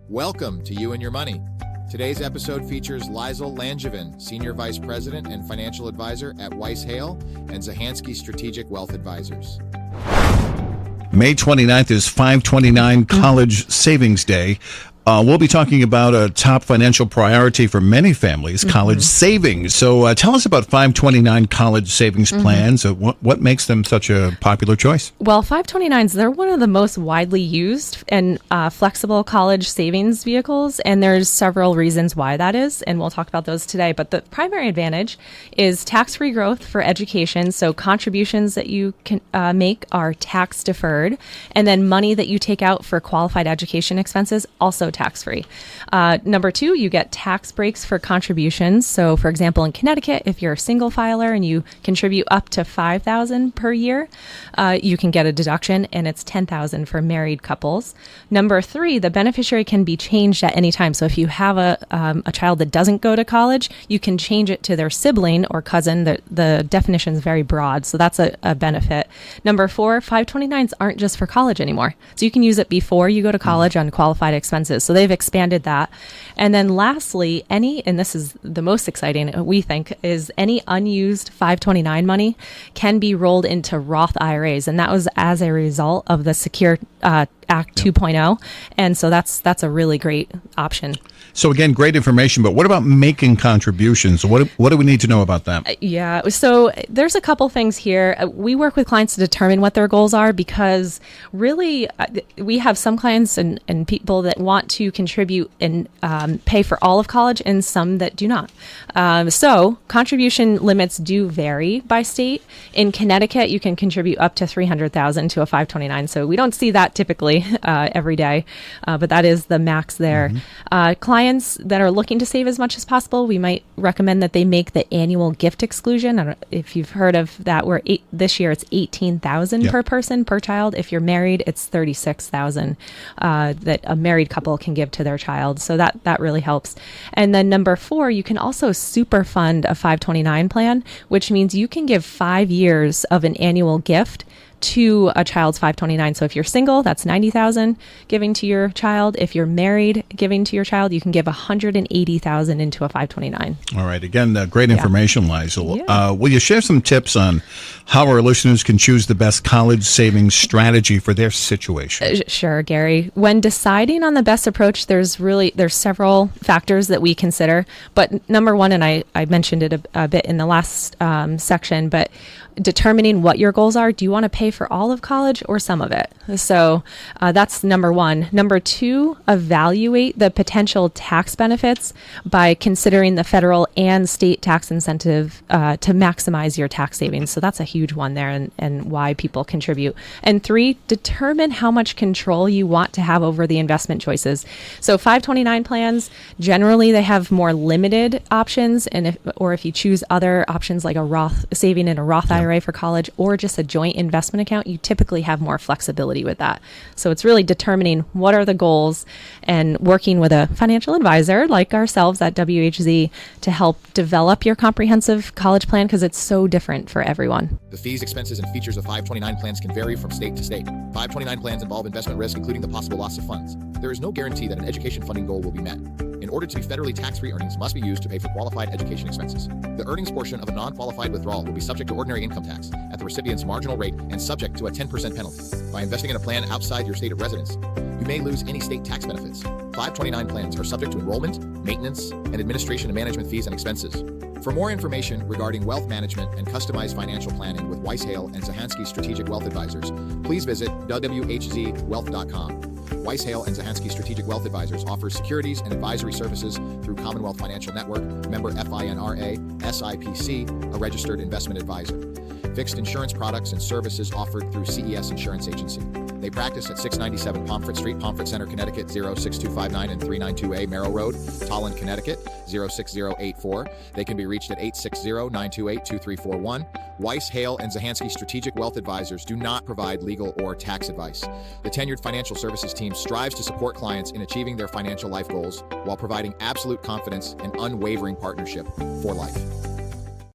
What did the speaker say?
Welcome to You and Your Money. Today's episode features Liesl Langevin, Senior Vice President and Financial Advisor at Weiss Hale and Zahansky Strategic Wealth Advisors. May 29th is 529 College Savings Day. We'll be talking about a top financial priority for many families, college savings. So tell us about 529 college savings plans. What makes them such a popular choice? Well, 529s, they're one of the most widely used and flexible college savings vehicles, and there's several reasons why that is, and we'll talk about those today. But the primary advantage is tax-free growth for education, so contributions that you can make are tax deferred, and then money that you take out for qualified education expenses also tax-free. Number two, you get tax breaks for contributions. So for example, in Connecticut, if you're a single filer and you contribute up to $5,000 per year, you can get a deduction, and it's $10,000 for married couples. Number three, the beneficiary can be changed at any time. So if you have a child that doesn't go to college, you can change it to their sibling or cousin. The definition is very broad, so that's a benefit. Number four, 529s aren't just for college anymore. So you can use it before you go to college on qualified expenses. So they've expanded that. And then lastly, and this is the most exciting, we think, is any unused 529 money can be rolled into Roth IRAs. And that was as a result of the Secure Act 2.0. And so that's a really great option. So again, great information, but what about making contributions? What do we need to know about that? Yeah, so there's a couple things here. We work with clients to determine what their goals are, because really we have some clients and people that want to contribute and pay for all of college, and some that do not. So contribution limits do vary by state. In Connecticut, you can contribute up to $300,000 to a 529. So we don't see that typically every day, but that is the max there. Clients that are looking to save as much as possible, we might recommend that they make the annual gift exclusion. I don't know if you've heard of that, where this year it's $18,000 per person per child. If you're married, it's $36,000 that a married couple can give to their child. So that really helps. And then number four, you can also super fund a 529 plan, which means you can give 5 years of an annual gift to a child's 529. So if you're single, that's $90,000 giving to your child. If you're married, giving to your child, you can give $180,000 into a 529. All right. Again, great information, Liesl. Yeah. Will you share some tips on how our listeners can choose the best college savings strategy for their situation? Sure, Gary. When deciding on the best approach, there's several factors that we consider. But number one, and I mentioned it a bit in the last section, but determining what your goals are. Do you want to pay for all of college or some of it? So that's number one. Number two, evaluate the potential tax benefits by considering the federal and state tax incentive to maximize your tax savings. So that's a huge one there, and why people contribute. And three, determine how much control you want to have over the investment choices. So 529 plans, generally they have more limited options, and if you choose other options like a Roth saving in a Roth IRA for college, or just a joint investment account, you typically have more flexibility with that. So it's really determining what are the goals and working with a financial advisor like ourselves at WHZ to help develop your comprehensive college plan, because it's so different for everyone. The fees, expenses, and features of 529 plans can vary from state to state. 529 plans involve investment risk, including the possible loss of funds. There is no guarantee that an education funding goal will be met. In order to be federally tax-free, earnings must be used to pay for qualified education expenses. The earnings portion of a non-qualified withdrawal will be subject to ordinary income tax at the recipient's marginal rate and subject to a 10% penalty. By investing in a plan outside your state of residence, you may lose any state tax benefits. 529 plans are subject to enrollment, maintenance, and administration and management fees and expenses. For more information regarding wealth management and customized financial planning with Weiss Hale and Zahansky Strategic Wealth Advisors, please visit whzwealth.com. Weiss Hale and Zahansky Strategic Wealth Advisors offers securities and advisory services through Commonwealth Financial Network, member FINRA, SIPC, a registered investment advisor. Fixed insurance products and services offered through CES Insurance Agency. They practice at 697 Pomfret Street, Pomfret Center, Connecticut, 06259 and 392A Merrill Road, Tolland, Connecticut, 06084. They can be reached at 860-928-2341. Weiss, Hale, and Zahansky Strategic Wealth Advisors do not provide legal or tax advice. The tenured financial services team strives to support clients in achieving their financial life goals while providing absolute confidence and unwavering partnership for life.